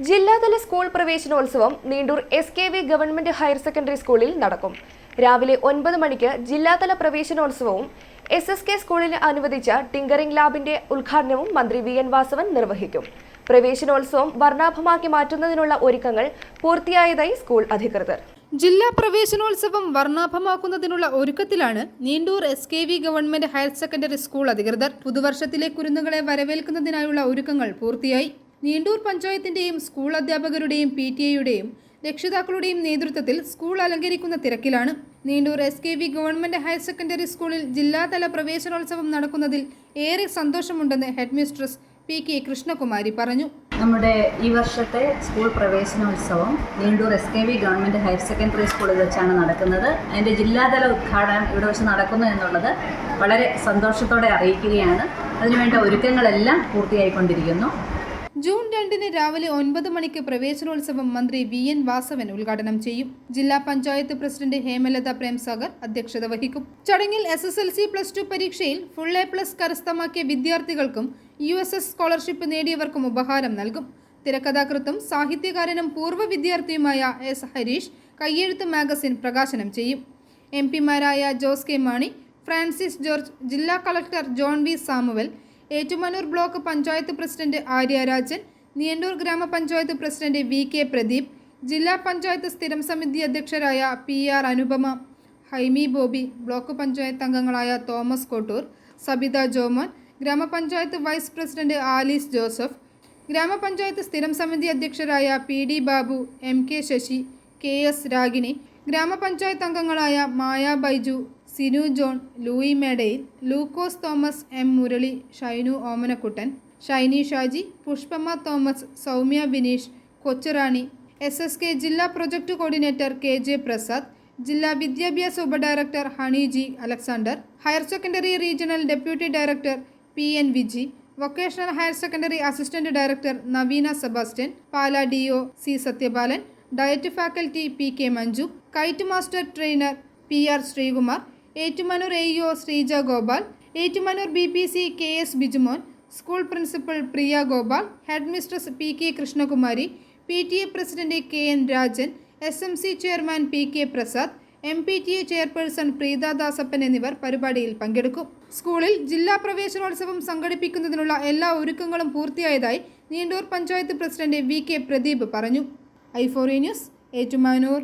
ജില്ലാതല സ്കൂൾ പ്രവേശനോത്സവം Neendoor SKV government higher secondary സ്കൂളിൽ നടക്കും. രാവിലെ 9 മണിക്ക് ജില്ലാതല പ്രവേശനോത്സവവും SSK സ്കൂളിന് അനുവദിച്ച ടിങ്കറിംഗ് ലാബിന്റെ ഉദ്ഘാടനവും മന്ത്രി VN വാസവൻ നിർവഹിക്കും. പ്രവേശനോത്സവം വർണ്ണാഭമാക്കി മാറ്റുന്നതിനുള്ള ഒരുക്കങ്ങൾ പൂർത്തിയായതായി സ്കൂൾ അധികൃതർ. ജില്ലാ പ്രവേശനോത്സവം വർണ്ണാഭമാക്കുന്നതിനുള്ള ഒരുക്കത്തിലാണ് Neendoor SKV government higher secondary school അധികൃതർ. പുതുവർഷത്തിലെ കുരുന്നുകളെ വരവേൽക്കുന്നതിനായുള്ള ഒരുക്കങ്ങൾ പൂർത്തിയായി. നീണ്ടൂർ പഞ്ചായത്തിന്റെയും സ്കൂൾ അധ്യാപകരുടെയും PTA-യുടെയും രക്ഷിതാക്കളുടെയും നേതൃത്വത്തിൽ സ്കൂൾ അലങ്കരിക്കുന്ന തിരക്കിലാണ്. Neendoor SKV government higher secondary സ്കൂളിൽ ജില്ലാതല പ്രവേശനോത്സവം നടക്കുന്നതിൽ ഏറെ സന്തോഷമുണ്ടെന്ന് ഹെഡ് മിസ്ട്രസ് PK കൃഷ്ണകുമാരി പറഞ്ഞു. നമ്മുടെ ഈ വർഷത്തെ സ്കൂൾ പ്രവേശനോത്സവം Neendoor SKV government higher secondary സ്കൂളിൽ വെച്ചാണ് നടക്കുന്നത്. അതിൻ്റെ ജില്ലാതല ഉദ്ഘാടനം ഇവിടെ വെച്ച് നടക്കുന്നു എന്നുള്ളത് വളരെ സന്തോഷത്തോടെ അറിയിക്കുകയാണ്. അതിനുവേണ്ട ഒരുക്കങ്ങളെല്ലാം പൂർത്തിയായിക്കൊണ്ടിരിക്കുന്നു. ജൂൺ 2 രാവിലെ 9 മണിക്ക് പ്രവേശനോത്സവം മന്ത്രി VN വാസവൻ ഉദ്ഘാടനം ചെയ്യും. ജില്ലാ പഞ്ചായത്ത് പ്രസിഡന്റ് ഹേമലത പ്രേംസാഗർ അധ്യക്ഷത വഹിക്കും. ചടങ്ങിൽ SSLC +2 പരീക്ഷയിൽ ഫുൾ A+ കരസ്ഥമാക്കിയ വിദ്യാർത്ഥികൾക്കും USS സ്കോളർഷിപ്പ് നേടിയവർക്കും ഉപഹാരം നൽകും. തിരക്കഥാകൃത്തും സാഹിത്യകാരനും പൂർവ്വ വിദ്യാർത്ഥിയുമായ S ഹരീഷ് കയ്യെഴുത്ത് മാഗസിൻ പ്രകാശനം ചെയ്യും. MP-മാരായ ജോസ് കെ മാണി, ഫ്രാൻസിസ് ജോർജ്, ജില്ലാ collector John V Samuel, Ettumanoor block panchayat president Arya Rajan, Neendoor ഗ്രാമപഞ്ചായത്ത് പ്രസിഡന്റ് VK പ്രദീപ്, ജില്ലാ പഞ്ചായത്ത് സ്ഥിരം സമിതി അധ്യക്ഷരായ PR അനുപമ, ഹൈമി ബോബി, ബ്ലോക്ക് പഞ്ചായത്ത് അംഗങ്ങളായ തോമസ് കോട്ടൂർ, സബിത ജോമോൻ, ഗ്രാമപഞ്ചായത്ത് വൈസ് പ്രസിഡന്റ് ആലീസ് ജോസഫ്, ഗ്രാമപഞ്ചായത്ത് സ്ഥിരം സമിതി അധ്യക്ഷരായ PD Babu, MK Sasi, KS Ragini, ഗ്രാമപഞ്ചായത്ത് അംഗങ്ങളായ മായ ബൈജു, സിനു ജോൺ, ലൂയി മേഡയിൽ, ലൂക്കോസ് തോമസ്, M മുരളി, ഷൈനു ഓമനക്കുട്ടൻ, ഷൈനി ഷാജി, പുഷ്പമ്മ തോമസ്, സൗമ്യ ബിനീഷ്, കൊച്ചുറാണി, SSK ജില്ലാ പ്രൊജക്ട് കോർഡിനേറ്റർ KJ പ്രസാദ്, ജില്ലാ വിദ്യാഭ്യാസ ഉപഡയറക്ടർ Honey G Alexander, higher secondary regional deputy director PN Viji, vocational higher secondary assistant director Naveena Sebastian, Pala DO C Sathyapalan, DIET faculty PK Manju, KITE master trainer PR Sreekumar, Ettumanoor AEO Sreeja Gopal, Ettumanoor BPC KS Bijumon, school principal Priya Gopal, head mistress PK Krishnakumari, PTA president KN Rajan, SMC chairman PK Prasad, MPTA chairperson Preetha Dasappan എന്നിവർ പരിപാടിയിൽ പങ്കെടുക്കും. സ്കൂളിൽ ജില്ലാ പ്രവേശനോത്സവം സംഘടിപ്പിക്കുന്നതിനുള്ള എല്ലാ ഒരുക്കങ്ങളും പൂർത്തിയായതായി Neendoor panchayat president VK Pradeep പറഞ്ഞു. I4 news, Ettumanoor.